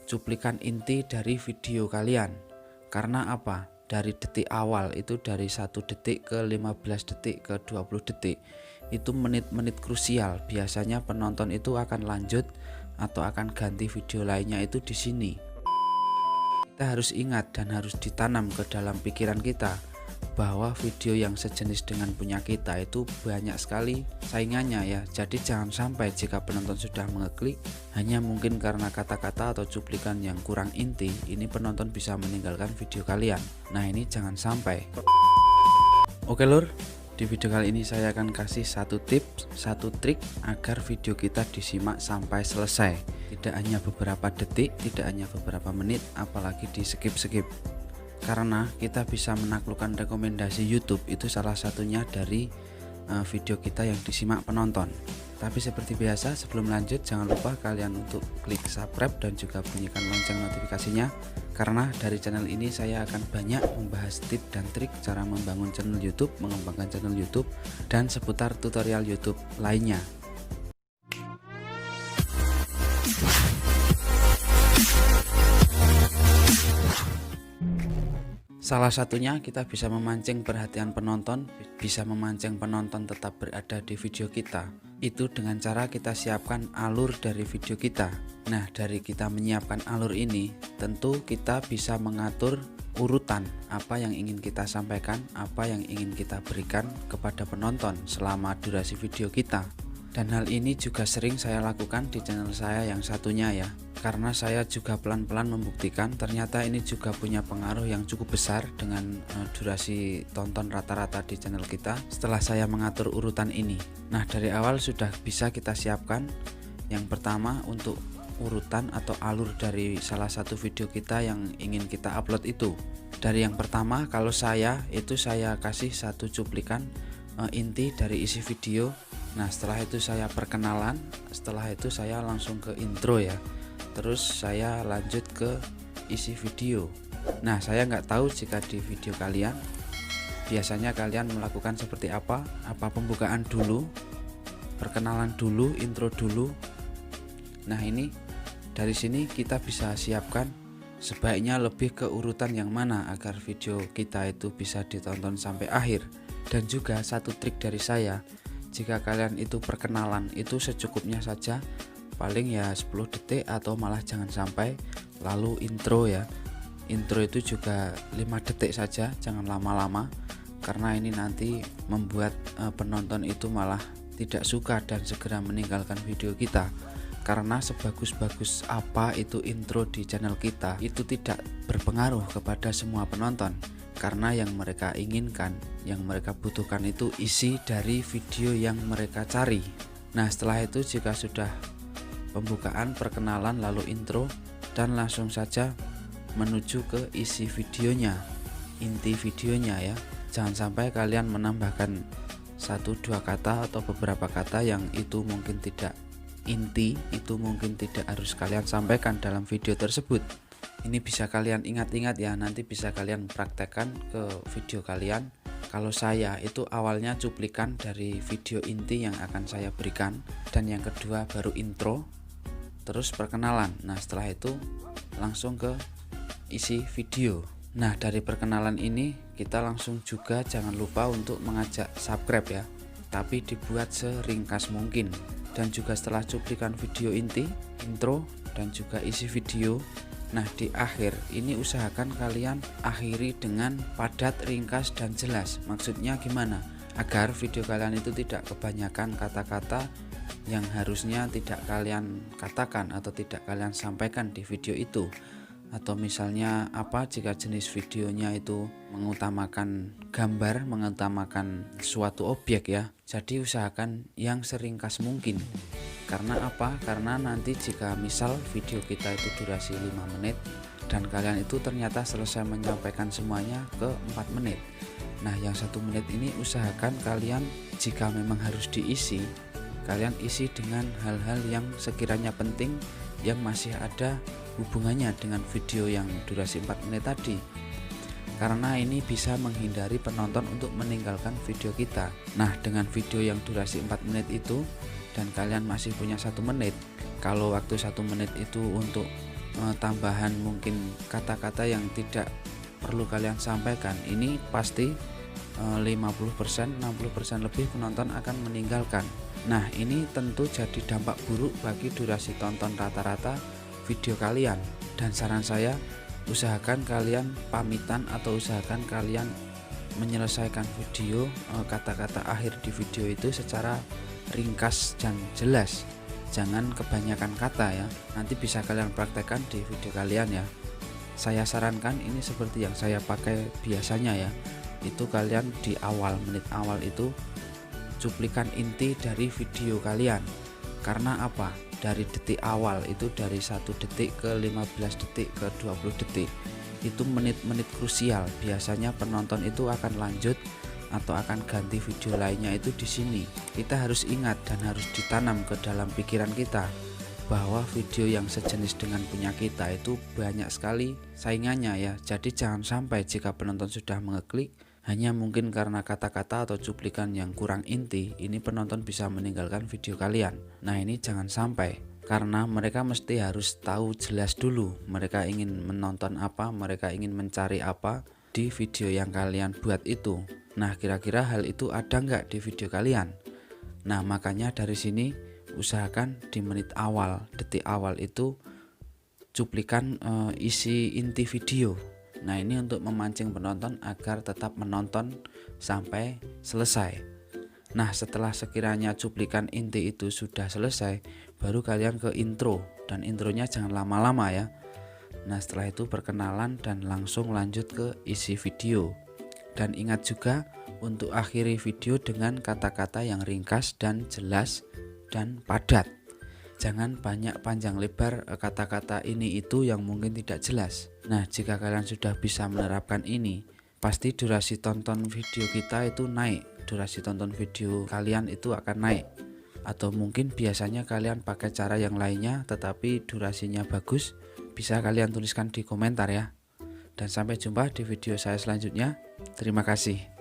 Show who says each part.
Speaker 1: cuplikan inti dari video kalian. Karena apa? Dari detik awal itu, dari 1 detik ke 15 detik ke 20 detik, itu menit-menit krusial. Biasanya penonton itu akan lanjut atau akan ganti video lainnya itu di sini. Kita harus ingat dan harus ditanam ke dalam pikiran kita bahwa video yang sejenis dengan punya kita itu banyak sekali saingannya ya. Jadi jangan sampai jika penonton sudah mengeklik hanya mungkin karena kata-kata atau cuplikan yang kurang inti, ini penonton bisa meninggalkan video kalian. Nah, ini jangan sampai. Oke lur, di video kali ini saya akan kasih satu tips, satu trik agar video kita disimak sampai selesai. Tidak hanya beberapa detik, tidak hanya beberapa menit, apalagi di skip-skip. Karena kita bisa menaklukkan rekomendasi YouTube, itu salah satunya dari video kita yang disimak penonton. Tapi seperti biasa, sebelum lanjut jangan lupa kalian untuk klik subscribe dan juga bunyikan lonceng notifikasinya, karena dari channel ini saya akan banyak membahas tips dan trik cara membangun channel YouTube, mengembangkan channel YouTube, dan seputar tutorial YouTube lainnya. Salah satunya kita bisa memancing perhatian penonton, bisa memancing penonton tetap berada di video kita. Itu dengan cara kita siapkan alur dari video kita. Nah, dari kita menyiapkan alur ini, tentu kita bisa mengatur urutan apa yang ingin kita sampaikan, apa yang ingin kita berikan kepada penonton selama durasi video kita. Dan hal ini juga sering saya lakukan di channel saya yang satunya ya. Karena saya juga pelan-pelan membuktikan ternyata ini juga punya pengaruh yang cukup besar dengan durasi tonton rata-rata di channel kita setelah saya mengatur urutan ini. Nah, dari awal sudah bisa kita siapkan. Yang pertama, untuk urutan atau alur dari salah satu video kita yang ingin kita upload itu. Dari yang pertama, kalau saya kasih satu cuplikan inti dari isi video. Nah, setelah itu saya perkenalan, setelah itu saya langsung ke intro ya. Terus saya lanjut ke isi video. Nah, saya nggak tahu jika di video kalian biasanya kalian melakukan seperti apa pembukaan dulu, perkenalan dulu, intro dulu. Nah, ini dari sini kita bisa siapkan sebaiknya lebih ke urutan yang mana agar video kita itu bisa ditonton sampai akhir. Dan juga satu trik dari saya, jika kalian itu perkenalan itu secukupnya saja, paling ya 10 detik atau malah jangan sampai. Lalu intro ya, intro itu juga 5 detik saja, jangan lama-lama, karena ini nanti membuat penonton itu malah tidak suka dan segera meninggalkan video kita. Karena sebagus-bagus apa itu intro di channel kita, itu tidak berpengaruh kepada semua penonton, karena yang mereka inginkan, yang mereka butuhkan itu isi dari video yang mereka cari. Nah, setelah itu jika sudah pembukaan, perkenalan, lalu intro, dan langsung saja menuju ke isi videonya, inti videonya ya. Jangan sampai kalian menambahkan 1-2 kata atau beberapa kata yang itu mungkin tidak inti, itu mungkin tidak harus kalian sampaikan dalam video tersebut. Ini bisa kalian ingat-ingat ya, nanti bisa kalian praktekkan ke video kalian. Kalau saya itu awalnya cuplikan dari video inti yang akan saya berikan, dan yang kedua baru intro, terus perkenalan. Nah, setelah itu langsung ke isi video. Nah, dari perkenalan ini kita langsung juga jangan lupa untuk mengajak subscribe ya, tapi dibuat seringkas mungkin. Dan juga setelah cuplikan video inti, intro, dan juga isi video, nah di akhir ini usahakan kalian akhiri dengan padat, ringkas, dan jelas. Maksudnya gimana? Agar video kalian itu tidak kebanyakan kata-kata yang harusnya tidak kalian katakan atau tidak kalian sampaikan di video itu. Atau misalnya jika jenis videonya itu mengutamakan gambar, mengutamakan suatu objek ya, jadi usahakan yang seringkas mungkin. Karena karena nanti jika misal video kita itu durasi 5 menit dan kalian itu ternyata selesai menyampaikan semuanya ke 4 menit, nah yang 1 menit ini usahakan kalian jika memang harus diisi, kalian isi dengan hal-hal yang sekiranya penting, yang masih ada hubungannya dengan video yang durasi 4 menit tadi. Karena ini bisa menghindari penonton untuk meninggalkan video kita. Nah, dengan video yang durasi 4 menit itu dan kalian masih punya 1 menit, kalau waktu 1 menit itu untuk tambahan mungkin kata-kata yang tidak perlu kalian sampaikan, ini pasti 50%, 60% lebih penonton akan meninggalkan. Nah, ini tentu jadi dampak buruk bagi durasi tonton rata-rata video kalian. Dan saran saya, usahakan kalian pamitan atau usahakan kalian menyelesaikan video, kata-kata akhir di video itu secara ringkas dan jelas. Jangan kebanyakan kata ya. Nanti bisa kalian praktekkan di video kalian ya. Saya sarankan ini seperti yang saya pakai biasanya ya. Itu kalian di awal, menit awal itu cuplikan inti dari video kalian. Karena apa? Dari detik awal itu, dari 1 detik ke 15 detik ke 20 detik, itu menit-menit krusial. Biasanya penonton itu akan lanjut atau akan ganti video lainnya itu di sini. Kita harus ingat dan harus ditanam ke dalam pikiran kita bahwa video yang sejenis dengan punya kita itu banyak sekali saingannya ya. Jadi jangan sampai jika penonton sudah mengeklik hanya mungkin karena kata-kata atau cuplikan yang kurang inti, ini penonton bisa meninggalkan video kalian. Nah, ini jangan sampai, karena mereka mesti harus tahu jelas dulu mereka ingin menonton apa, mereka ingin mencari apa di video yang kalian buat itu. Nah, kira-kira hal itu ada nggak di video kalian? Nah, makanya dari sini usahakan di menit awal, detik awal itu cuplikan isi inti video. Nah, ini untuk memancing penonton agar tetap menonton sampai selesai. Nah, setelah sekiranya cuplikan inti itu sudah selesai, baru kalian ke intro, dan intronya jangan lama-lama ya. Nah, setelah itu perkenalan dan langsung lanjut ke isi video. Dan ingat juga untuk akhiri video dengan kata-kata yang ringkas dan jelas dan padat. Jangan banyak panjang lebar kata-kata ini itu yang mungkin tidak jelas. Nah, jika kalian sudah bisa menerapkan ini, pasti durasi tonton video kita itu naik. Durasi tonton video kalian itu akan naik. Atau mungkin biasanya kalian pakai cara yang lainnya tetapi durasinya bagus, bisa kalian tuliskan di komentar ya. Dan sampai jumpa di video saya selanjutnya. Terima kasih.